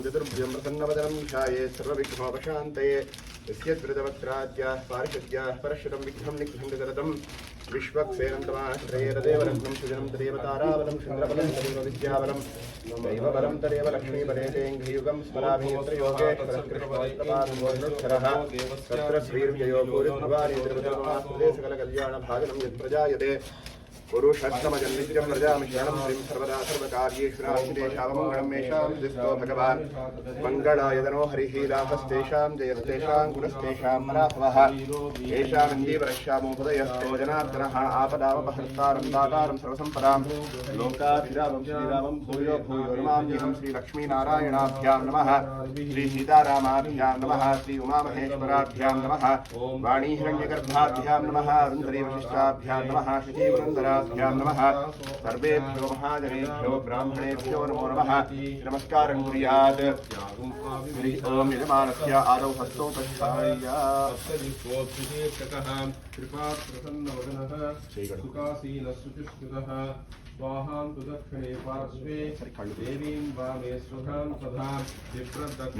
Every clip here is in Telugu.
चतुर्भुजं प्रसन्नवदनं ध्याये सर्वविघ्नोपशान्तये यस्यद्वृतवक्त्राद्याः पारिषद्याः परश्रुतं विघ्नं निघ्नं विदरतं विश्वक्सेनन्तमाश्रये तदेव रत्नं सुजनं तदेव ताराबलं चन्द्रबलं तदेव विद्याबलं दैवबलं तदेव लक्ष्मीपदेतेऽङ्घ्रियुगं स्मरामि यत्र योगेश्वरकृष्णपादमोक्षरः तत्र श्रीर्जयो भूरिभवानीन्द्रवदे सकलकल्याणभाजनं यत्प्रजायते पुरुषोत्तमजन्नित्यं व्रजामि शरणं श्रीं सर्वदा सर्वकार्येष्वराशिदेशावमङ्गलं मेषां दिस्तो भगवान् मङ्गलायतनो हरिः रामस्तेषां जयस्तेषां गुणस्तेषां मराभवः येषामिन्दीवरश्यामोपदयस्तो जनार्दनः आपदामपहर्तारं दातारं सर्वसम्पदां लोकाभिरामं श्रीरामं भूयो भूयो नमाम्यहं श्रीलक्ष्मीनारायणाभ्यां नमः श्रीसीतारामाभ्यां नमः श्री उमामहेश्वराभ्यां नमः वाणीहिरण्यगर्भाभ्यां नमः अरुन्धतीवशिष्टाभ्यां नमः शचीवृन्दरा नमः सर्वेभ्यो महाजनेभ्यो ब्राह्मणेभ्यो नमो नमः नमस्कारं कुर्यात् ओम यजमानस्य आदौ हस्तो तच्छायः कृपा प्रसन्नवदनः सुखासीनसुचिष्कृतः स्वाहां तु दक्षिणे पार्श्वे देवीं वामे स्वधां तथा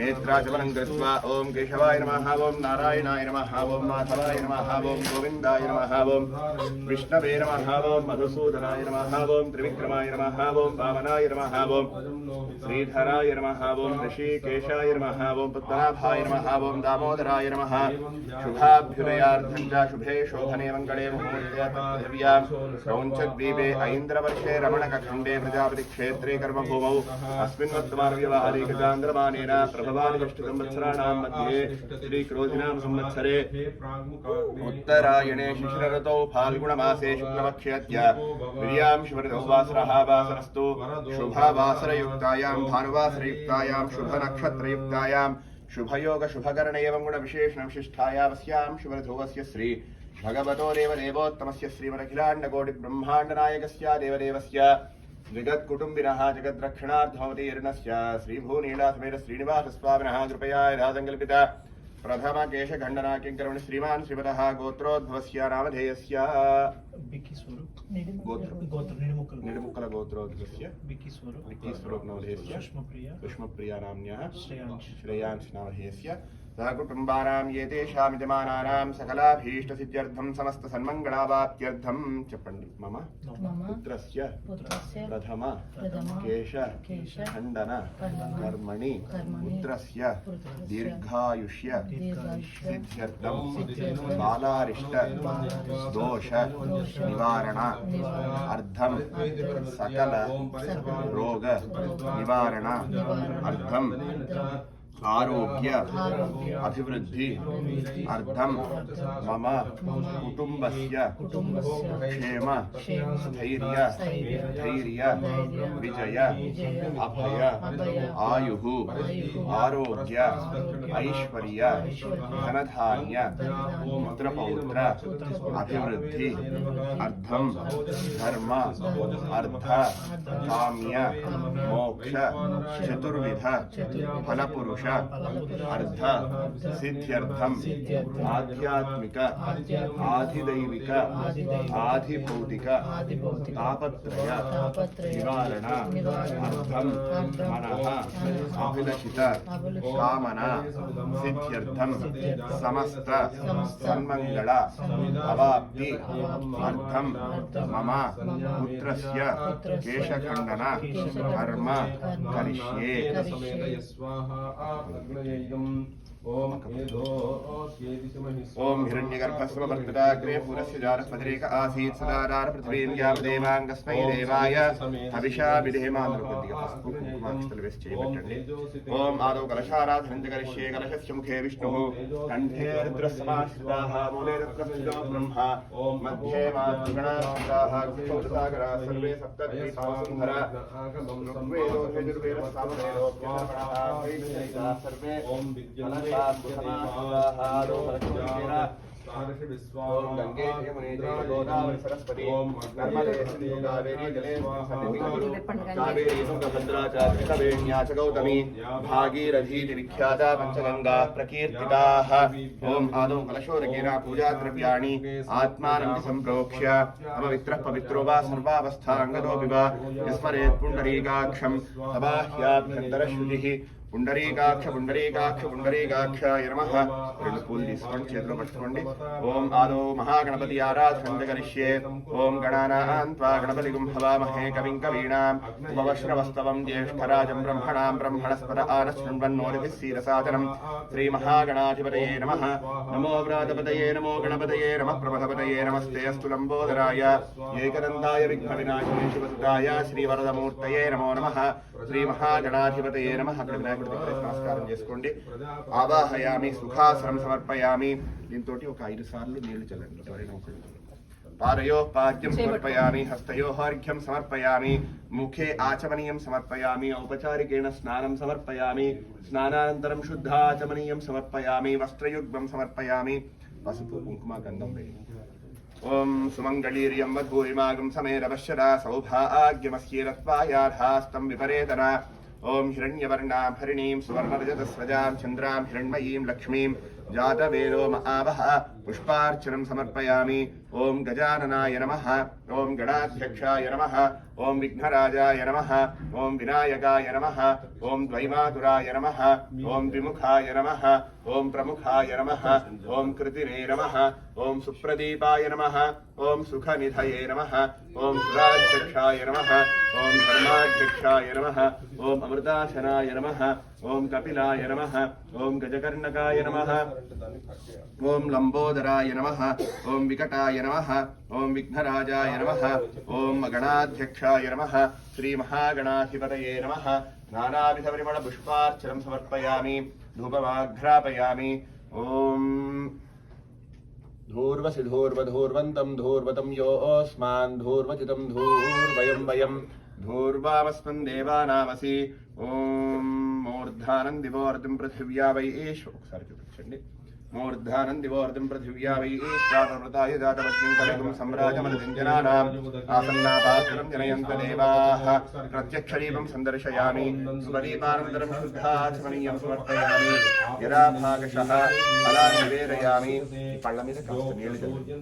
नेत्राजवनं कृत्वा ओम केशवाय नमः ओम नारायणाय नमः ओम माधवाय नमः ओम गोविन्दाय नमः ओम विष्णवे नमः ओम मधुसूदनाय नमः ओम त्रिविक्रमाय नमः ओम वामनाय नमः ओम श्रीधराय नमः ओम ऋषिकेशाय नमः ओम पद्मनाभाय नमः ओम दामोदराय नमः शुभाभ्युदयार्थं च शुभे शोभने मङ्गले मुहूर्ते क्रौञ्चद्वीपे ऐन्द्रवर्षे रमणकखण्डे प्रजापति क्षेत्रे कर्मभूमौ अस्मिन् वर्तमानव्यवहारे गजान्द्रमानेन प्रभवानिष्टसंवत्सराणां मध्ये श्रीक्रोधिनाम संवत्सरे उत्तरायणे शिशिरऋतौ फाल्गुणमासे शुक्लपक्षेऽद्य विर्यां शिवऋतौ वासरः वासरस्तु शुभवासरयुक्तायां भानुवासरयुक्तायां शुभनक्षत्रयुक्तायां शुभयोग शुभकर्ण एवं गुणविशेषणविशिष्टायामस्यां शिवऋतुवस्य श्री भगवतो देवदेवोत्तमस्य श्रीमदखिलाण्डकोटिब्रह्माण्डनायकस्य देवदेवस्य जगत्कुटुम्बिनः जगद्रक्षणार्थमवतीर्णस्य श्रीभूनीलासमेत श्रीनिवासस्वामिनः कृपया यथासङ्कल्पित प्रथमकेशखण्डनाकिङ्करमणि श्रीमान् श्रीमतः गोत्रोद्भवस्य नामधेयस्य निडमुक्कल गोत्रोद्भवस्य विक्कीस्वरूपनामधेयस्य सुष्मप्रिया नाम्न्यः श्रेयांश नामधेयस्य सहकुटुम्बानां येतेषां विद्यमानानां सकलाभीष्टसिद्ध्यर्थं समस्तसन्मङ्गलावाप्त्यर्थं चपण्डि मम पुत्रस्य प्रथम केशखण्डन कर्मणि पुत्रस्य दीर्घायुष्य सिद्ध्यर्थं बालारिष्ट दोष निवारण अर्थं सकल रोग निवारण अर्थं आरोग्य अभिवृद्धि अर्थं मम कुटुंबस्य क्षेम स्थैर्य विजय अभय आयुः आरोग्य ऐश्वर्य धनधान्य पुत्रपौत्र अभिवृद्धि अर्थं धर्म अर्थ काम्य मोक्ष चतुर्विध फलपुरुष अर्थ सिद्ध्यर्थम आध्यात्मिक आधिदैविक आधिभौतिक तापत्रय निवारण अर्थम मनः अभिलषित कामना सिद्ध्यर्थम समस्त सन्मंगल अवाप्ति अर्थम मम पुत्रस्य केशखण्डन कर्म करिष्ये ओम हिरण्यगर्भस्ववर्तदाग्रे पुरस्य जारस्पतिरेक आसीत् सदादार पृथ्वीं यावदेवाङ्गस्मै देवाय हविषा विधेमानुरुपद्यकस्पुकुमाक्षतलवेश्चैवट्टण्डे ओम आदौ कलशाराधनं च करिष्ये कलशस्य मुखे विष्णुः कण्ठे रुद्रसमाश्रिताः मूले रुद्रस्थितो ब्रह्मा मध्ये मातृगणाश्रिताः कुक्षौसागराः सर्वे सप्तद्वीपावसुन्धरा ऋग्वेदो यजुर्वेदः सामवेदो यजुर्वेदः सर्वे ओम गंगे यमुने चैव गोदावरी सरस्वती नर्मदे सिन्धु कावेरी जलेस्मिन् कावेरी तुंगभद्रा च कृष्णवेण्या च गौतमी भागीरथीति विख्याता पञ्चगंगा प्रकीर्तिताः ओम आदौ कलशोदकेन पूजाद्रव्याणि आत्मानं सम्प्रोक्ष्य अपवित्रः पवित्रो वा सर्वावस्थाङ्गतोऽपि वा यस्मरेत् पुण्डरीकाक्षं तबाह्याभ्यन्तरशुचिः పుండరీకాక్ష పుండరీకాక్ష పుండరీకాక్షాయ నమః. రెండు పూలు తీసుకోండి, చేతిలో పట్టుకోండి. ఓం ఆదో మహాగణపతి ఆరాధన కరిష్యే. ఓం గణానాం త్వా గణపతిగుం హవామహే కవిం కవీనాం ఉపవశ్రవస్తవం జ్యేష్ఠరాజం బ్రహ్మణాం బ్రహ్మణస్పద ఆనశృణ్వన్నోదిభిः सीरसादनं श्रीमहागणाधिपतये नमः. नमो व्रातपतये नमो गणपतये नमः प्रमथपतये नमस्ते अस्तु लम्बोदराय एकदन्ताय विघ्नविनाशिने शिवसुताय श्रीवरदमूर्तये नमो नमः. श्रीमहागणाधिपतये नमः. నమస్కారం చేసుకోండి. ఆవాహయామి, సుఖాసనం సమర్పయామి. దీంతో ఒక 5 సార్లు నీళ్లు చల్లండి. ఎవరైనా ఒకళ్ళు పాదయోః పాద్యం సమర్పయామి, హస్తయోః అర్ఘ్యం సమర్పయామి, ముఖే ఆచమనీయం సమర్పయామి, ఔపచారికేణ స్నానం సమర్పయామి, స్నానానంతరం శుద్ధాచమనీయం సమర్పయామి, వస్త్రయుగ్మం సమర్పయామి, పసుపు కుంకుమ గంధం వేయండి. ఓం సుమంగళీర్యం వధూరిమాగం సమేరవశ్యదా సౌభాగ్యమస్యేరత్వాయాధాస్తం విపరేతన. ఓం హిరణ్యవర్ణాం హరిణీం సువర్ణరజతస్వజాం చంద్రాం హిరణ్మయీం లక్ష్మీం జాతవేదో మహావహ పుష్పార్చనం సమర్పయామి. ఓం గజాననాయ నమః. ఓం గణాధ్యక్షాయ నమః. ఓం విఘ్నరాజాయ నమః. ఓం వినాయకాయ నమః. ఓం ద్వైమాతురాయ నమః. ఓం ద్విముఖాయ నమః. ఓం ప్రముఖాయ నమః. ఓం కృతినే నమః. ఓం సుప్రదీపాయ నమః. ఓం సుఖనిధయే నమః. ఓం సురాధ్యక్షాయ నమః. ఓం ధర్మాధ్యక్షాయ నమః. ఓం అమృతాశనాయ నమః. ఓం కపిలాయ నమః. ఓం గజకర్ణకాయ నమః. ఓం లంబోదరాయ నమః. ఓం వికటాయ నమః. ఓం విఘ్నరాజాయ నమః. ఓం గణాధ్యక్షాయ నమః. శ్రీ మహాగణాధిపతయే నమః. నానావిధ పరిమళ పుష్పార్చనం సమర్పయామి, ధూపమాఘ్రాపయామి. ఓం ధూర్వసి ధూర్వధూర్వంతం ధూర్వతం యోస్మాన్ ధూర్వచితం ధూర్వయం వయం ధూర్వామస్మన్ దేవానామసి. ఓం మూర్ధానం దివోర్ధిం పృథివ్యా వై ఈశ్వ. ఒకసారి చూపించండి. మూర్ధానం దివోర్ధిం పృథివ్యా వై ఈశ్వరవృతాయ జాతవజ్ఞం కలగం సమ్రాజమనుజనానాం ఆసన్నాపాత్రం జనయంత దేవాః. ప్రత్యక్షరీపం సందర్శయామి, స్వదీపానంతరం శుద్ధాచమనీయం సమర్పయామి. యదా భాగశః అలా నివేదయామి. పళ్ళ మీద కాస్త నీళ్లు చల్లండి.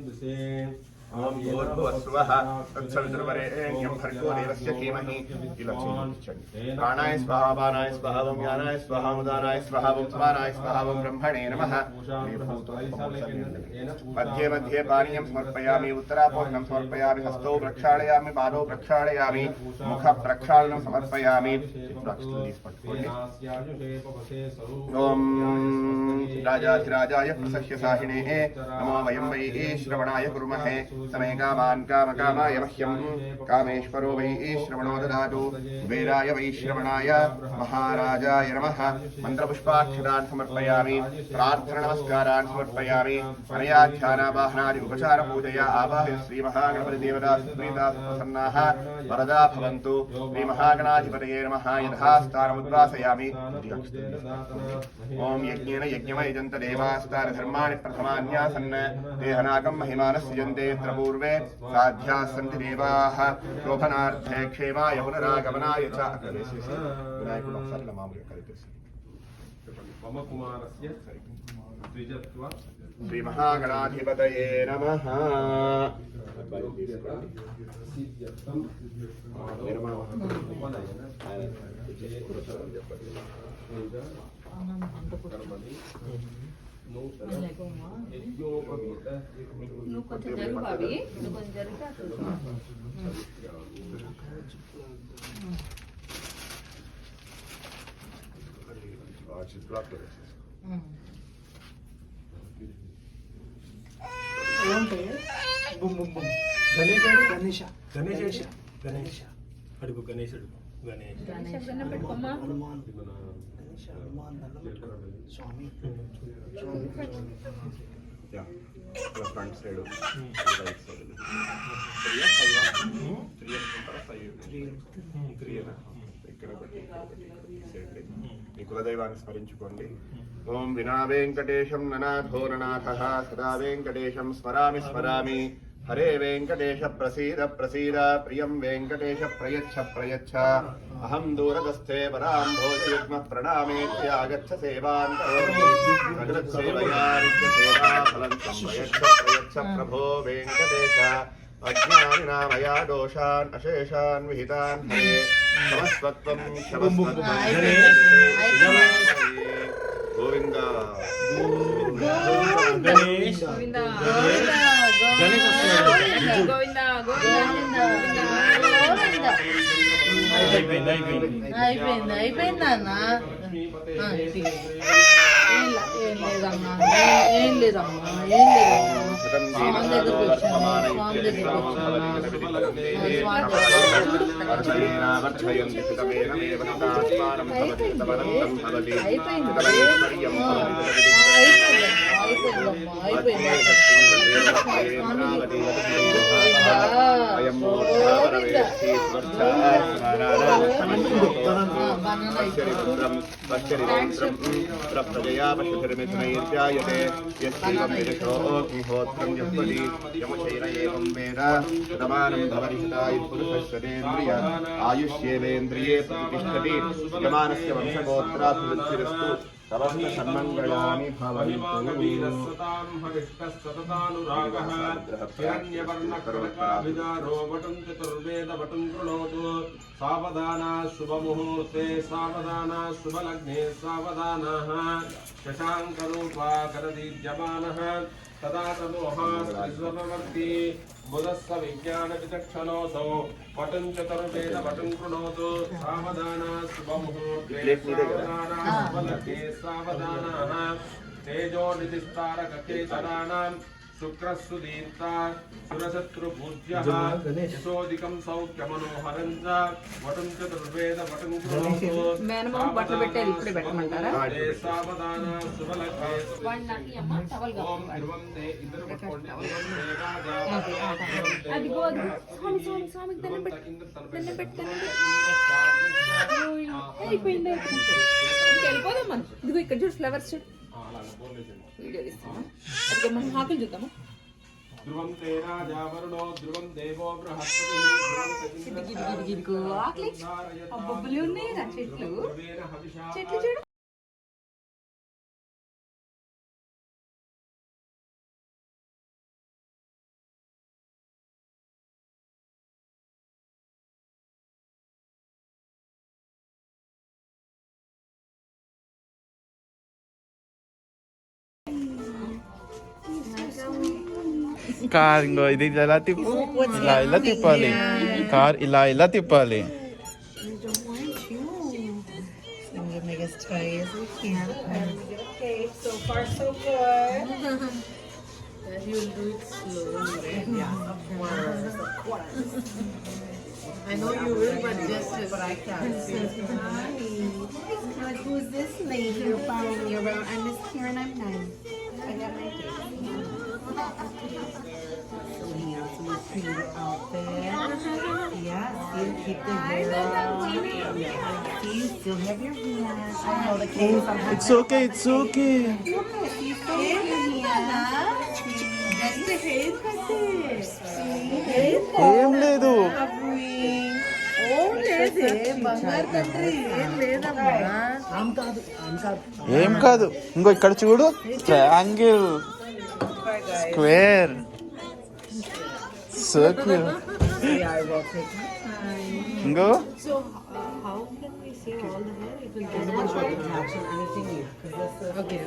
ఓం భూర్భువస్సువః తత్సవితుర్వరేణ్యం భర్గో దేవస్య ధీమహి. ఇలా చూపించండి. ప్రాణాయ స్వాహా, పానాయ స్వాహా, ఓం యానాయ స్వాహా, ఉదానాయ స్వాహా, ఓం సమానాయ స్వాహా, ఓం బ్రహ్మణే నమః. మధ్యే మధ్యే పానీయం సమర్పయామి, ఉత్తరాపోహనం సమర్పయామి, హస్తౌ ప్రక్షాళయామి, పాదౌ ప్రక్షాళయామి, ముఖ ప్రక్షాళనం సమర్పయామి. ఓం రాజాధిరాజాయ ప్రసహ్య సాహినే నమో వయం వై శ్రవణాయ కుర్మహే. సమే కామాన్ కామకామాయ మహ్యం కామేశ్వరో వై శ్రవణో దదాతు. కుబేరాయ వై శ్రవణాయ మహారాజాయ నమః. మంత్రపుష్పాక్షరాన్ సమర్పయామి, ప్రార్థన నమస్కారాన్ సమర్పయామి. అనయాధ్యానావాహనాది ఉపచార పూజయా ఆవాహయ శ్రీ మహాగణపతి దేవతా సుప్రీతా ప్రసన్నాః వరదా భవంతు. శ్రీ మహాగణాధిపతయే నమః. యథాస్థానముద్వాసయామి. ఓం యజ్ఞేన యజ్ఞమయజంత దేవాస్తార ధర్మాణి ప్రథమాన్యాసన్న దేహనాగం మహిమానస్యంతే పూర్వే సాధ్యాः सन्ति देवाः శోభనార్థే క్షేమాయ పునరాగమనాయ చ. వినాయకుడు ఒకసారి ఇలా మామూలుగా కలిపేసి మమ కుమారస్య ద్విజత్వ శ్రీ మహాగణాధిపతయే నమః. నువ్వు కొంచెం జరుగు బాబీ, నువ్వు కొంచెం జరిగితే అసలు గణేష గణేష గణేష అడుగు గణేశుడు గణేష్ పెట్టుకోమ్మా. స్వామి ఫ్రంట్ సైడ్ రైట్ సైడ్ ఇక్కడ మీ కులదైవాన్ని స్మరించుకోండి. ఓం వినా వెంకటేశం ననాథో ననాథః సదా వెంకటేశం స్మరామి స్మరామి. హరే వెంకటేశ ప్రసీద ప్రసీద, ప్రియం వెంకటేశ ప్రయచ్ఛ ప్రయచ్ఛ. అహం దూరదస్థే పరాంభోజయుగ్మ ప్రణామేత్యాగచ్చ సేవాన్ కరోమి. సకృత్సేవయా నిత్యసేవా ఫలం ప్రయచ్ఛ ప్రయచ్ఛ ప్రభో వెంకటేశ. అజ్ఞానినా మయా దోషాన్ అశేషాన్ విహితాన్ హరే నమస్వత్వం గోవింద గణేష్ గోవిందా గణేష్ వస్తున్నాడు. గోవిందా అయిపోయింది అన్న ఏం లేదమ్మా స్వామి దగ్గరకు వచ్చాను ప్రజయా పశుధర్మిత్రైర్జాయతే యస్యైవం విదశోऽగ్నిహోత్రం జహ్వతి యమశైన ఏవం వేద శతమానం భవతి శతాయుః పురుషస్యేంద్రియ ఆయుష్యేవేంద్రియే ప్రతిష్ఠతి యమానస్య వంశగోత్రాభివృద్ధిరస్తు సమస్త సన్మంగళాని భవంతు. సావధానా శుభముహూర్తే సావధానా శుభలగ్నే సావధానః శశాంకరూపాకరదీప్యమానః తదా తమోహాస్వర్తి బుధస్స విజ్ఞాన విచక్షణోసౌ వటం చతుర్వేద వటం కృణోతు సావధానా శుభముహూర్తే సావధానా శుభలగ్నే సావధానః తేజో నిధిస్తారకేతనానాం శుక్రస్సుదీప్త సురశత్రుపూజ్యః యశోదికం సౌఖ్యమనోహరం చ వటం చతుర్వేద వటం కృణోతు మేనమామ బట్టలు పెట్టారు ఇప్పుడే పెట్టమంటారా సావధాన శుభలగ్నే వాడిని నాకు అమ్మ టవల్ ఓం ధ్రువం తే ఇద్దరు పట్టుకోండి అదిగో స్వామి దండం పెట్టు అయిపోయింది వెళ్ళిపోదాం మనం ఇదిగో ఇక్కడ చూడు ఫ్లవర్స్ చూడు వీడియో తీస్తామా అదిగో మనం ఆకులు చూద్దామా ధ్రువం తే రాజా వరుణో ధ్రువం దేవో బృహస్పతి ఇదిగో ఆకులు బొబ్బలు ఉన్నాయి రా చెట్లు చెట్లు చూడు కార్ ఇంకో ఇది ఇలా తిప్పు ఇలా తిప్పాలి కార్ ఇలా తిప్పాలి make as tight as we can. Okay, so far so good. You'll do it slowly. Yeah, of course. I know you will, but but I can't. Hi. Who's this lady you're following me around? I'm Miss Karen. I'm 9. I got my date. So we have some pretty outfit. Yeah, still keep the hair up. See, you still have your hands. I know the case. It's okay That's the haircut. ఏం లేదు ఏం కాదు ఇంకో ఇక్కడ చూడు ట్రయాంగిల్ స్క్వేర్ సర్కిల్ ఇంకో So, how can we say all the hair? It will get the action, anything new. Okay.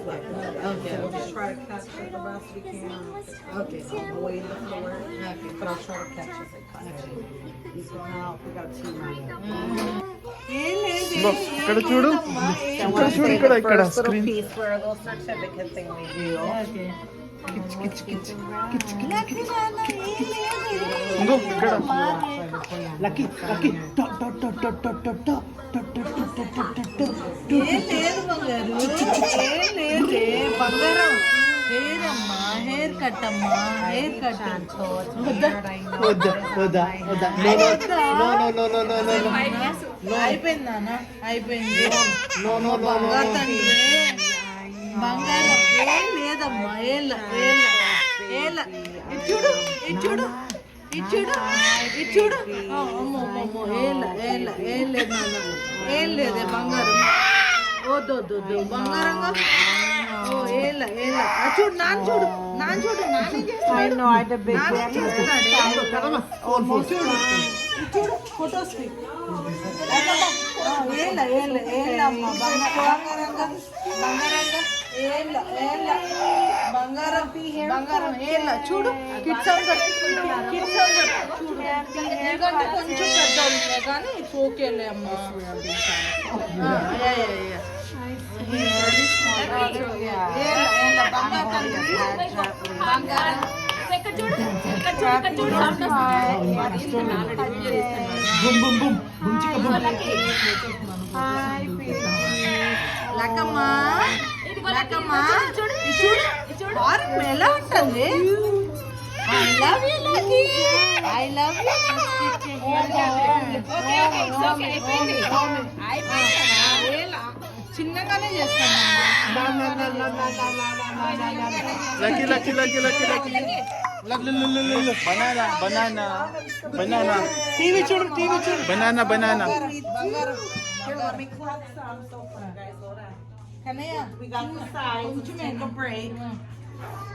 We'll just try to catch it the best we can. Okay, so I'll wait in the floor. Okay. But I'll try to catch it. So now we got 2 minutes. ఇంకో ఇక్కడ చూడు ఇక్కడ screen Piece for a little certificate thing we do. Okay. ఇంకో ఇక్కడ హెయిర్ కట్ అమ్మా హెయిర్ కట్ అయిపోయింది నాన్న అయిపోయింది బంగారు తండ్రి బంగారం ఏం లేదమ్మా ఏళ్ళ ఇటు చూడు అమ్మో ఏళ్ళ ఏం లేదు నాన్న ఏం లేదే బంగారం వద్దు వద్దు వద్దు బంగారంగా ఓ ఏళ్ళ ఏళ్ళ చూడు నాన్న చూడు నాన్న చూడు నాన్న చూడు ఫొటోస్ ఏళ్ళ ఏళ్ళ ఏళ్ళ అమ్మ బంగారంగా బంగారంగా ఏళ్ళ ఏళ్ళ బంగారం బంగారం ఏళ్ళ చూడు కిడ్స్ కిడ్స్ చూడు ఎందుకంటే కొంచెం పెద్ద ఉంటాయి కానీ ఇట్స్ ఓకేలే అమ్మ బంగారం లక్కమ్మా లక్కమ్మా చూడు ఎలా ఉంటుంది I love you, Lucky. I love you. చిన్నగానే చేస్తాను lucky lucky lucky lucky lucky banana banana banana TV చూడు బనానా బనానా బంగారం Kannayya we got the size. Take a break.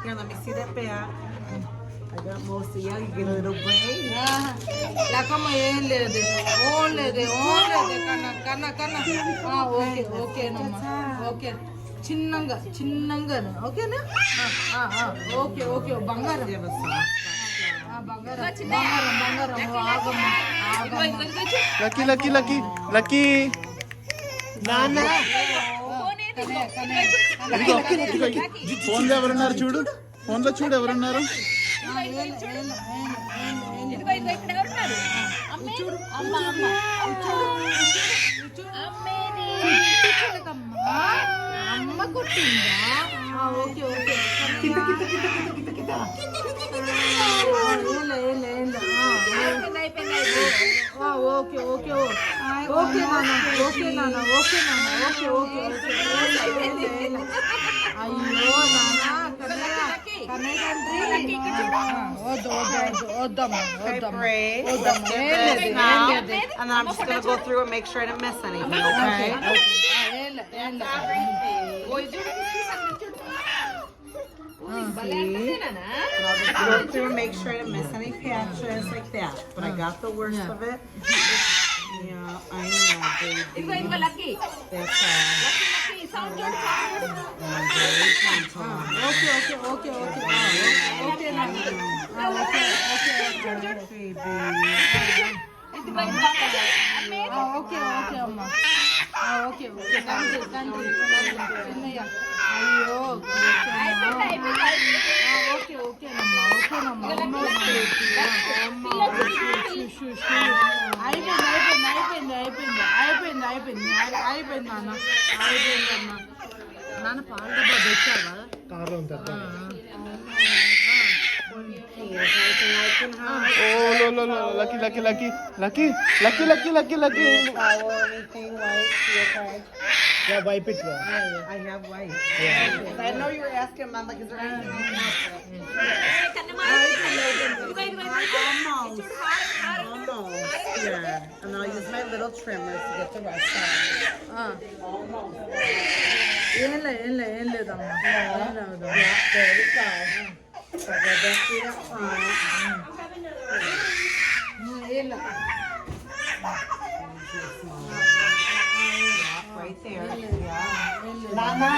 Here, let me see that back. I got most of y'all. You get a little break. Lakkamma ఏం లేదు ఓన్లేదు కన్నా ఓకే ఓకేనమ్మా ఓకే చిన్నంగా ఓకేనా ఓకే ఓకే బంగారం బంగారం ఆగమ్మా లక్కీ లక్కీ లక్కీ లక్కీ నాన్న ఫోన్లో ఎవరున్నారు చూడు ఫోన్లో చూడు ఎవరున్నారు అమ్మ కొట్టిందా okay okay okay okay okay నాన్న అయ్యో నాన్న And I'm just going to go through and make sure I didn't miss anything, okay? Go through and make sure I didn't miss any patches like that. But I got the worst of it. Yeah, I know, baby. That's Okay. Okay, అమ్మా ఓకే అయ్యో ఓకేనమ్మా అయిపోయింది నాన్న అయిపోయిందమ్మా నాన్న పాలు డబ్బా తెచ్చావా lucky lucky lucky lucky lucky lucky lucky lucky Yeah, wipe it. I have wipe. Yeah. I know you were asking, Mama, is there anything? Almost. Yeah. And I'll use my little trimmers to get the rest out. Almost. Yeah, there we go. So we'll just do that fine. Right there. Mama.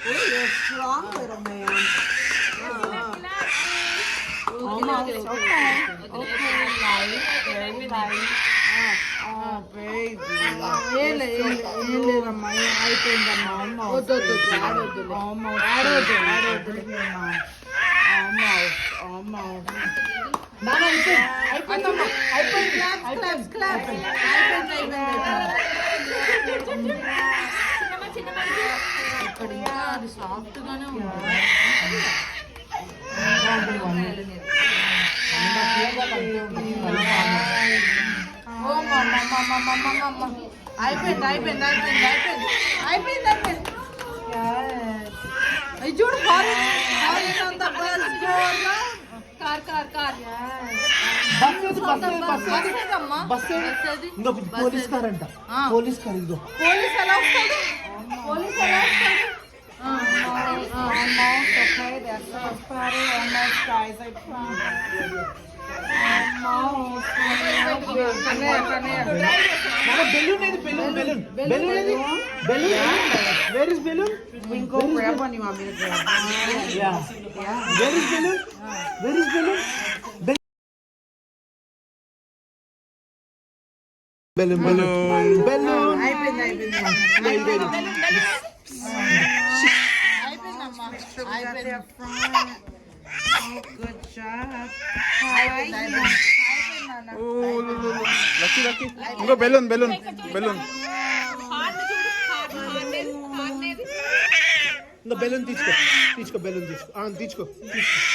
You're strong, little man. Almost. Okay. Light. Very light. Oh, baby. Almost. Mama, clap. అది సాఫ్ట్ గానే ఉంది చూడు horn on the bus door. Car car car. Police car అంట. పోలీస్ కార్ ఇదో. పోలీస్ ఎలా వస్తాడు? పోలీస్ ఎలా వస్తాడు? బెలూన్ ఏది? బెలూన్ ఏది? Where is balloon? We can go grab one. You want me to grab one? Yeah. Where is balloon? Where is balloon? Balloon. I've been there. Oh, good job. Lucky ఇంకో బెలూన్ హార్న్ చూడు. హార్న్ ఏది? హార్న్ ఏది? ఇంకా బెలూన్ తీసుకో. బెలూన్ తీసుకో.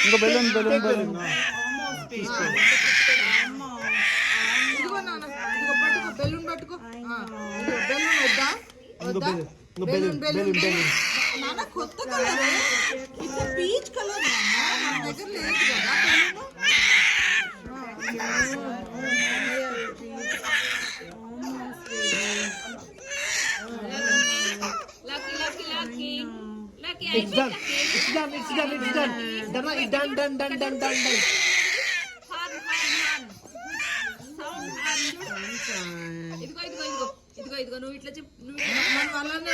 ఇంకో బెలూన్ ఇదిగో నాన్న. ఇదిగో పట్టుకో. బెలూన్ పట్టుకో. ఇదిగో బెలూన్ వద్దా? బెలూన్ నాన్న కొత్త కలర్. ఇది పీచ్ కలర్ నాన్న. నా దగ్గర లేదు కదా లక్కీ. It's done. Done. ఇదిగో నువ్వు ఇట్లా చెప్పు. మనం అలానే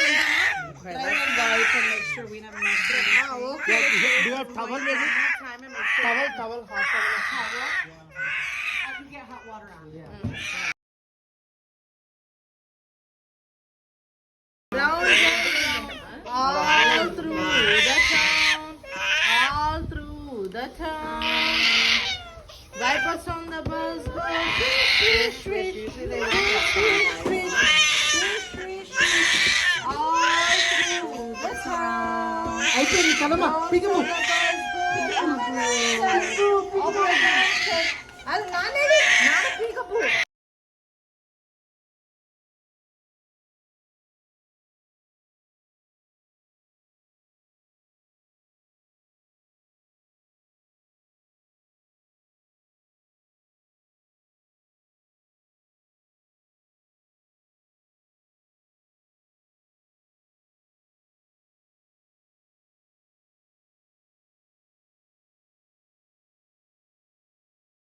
Make sure we never mess it up. Okay. Do you have towel maybe? Towel, hot towel. I can get hot water on. All through the town. Wipers on the bus go swish, swish, swish. All through the town. అయిపోయింది కదమ్మా. పికము. అది నానేది. నాన్న పీకపు.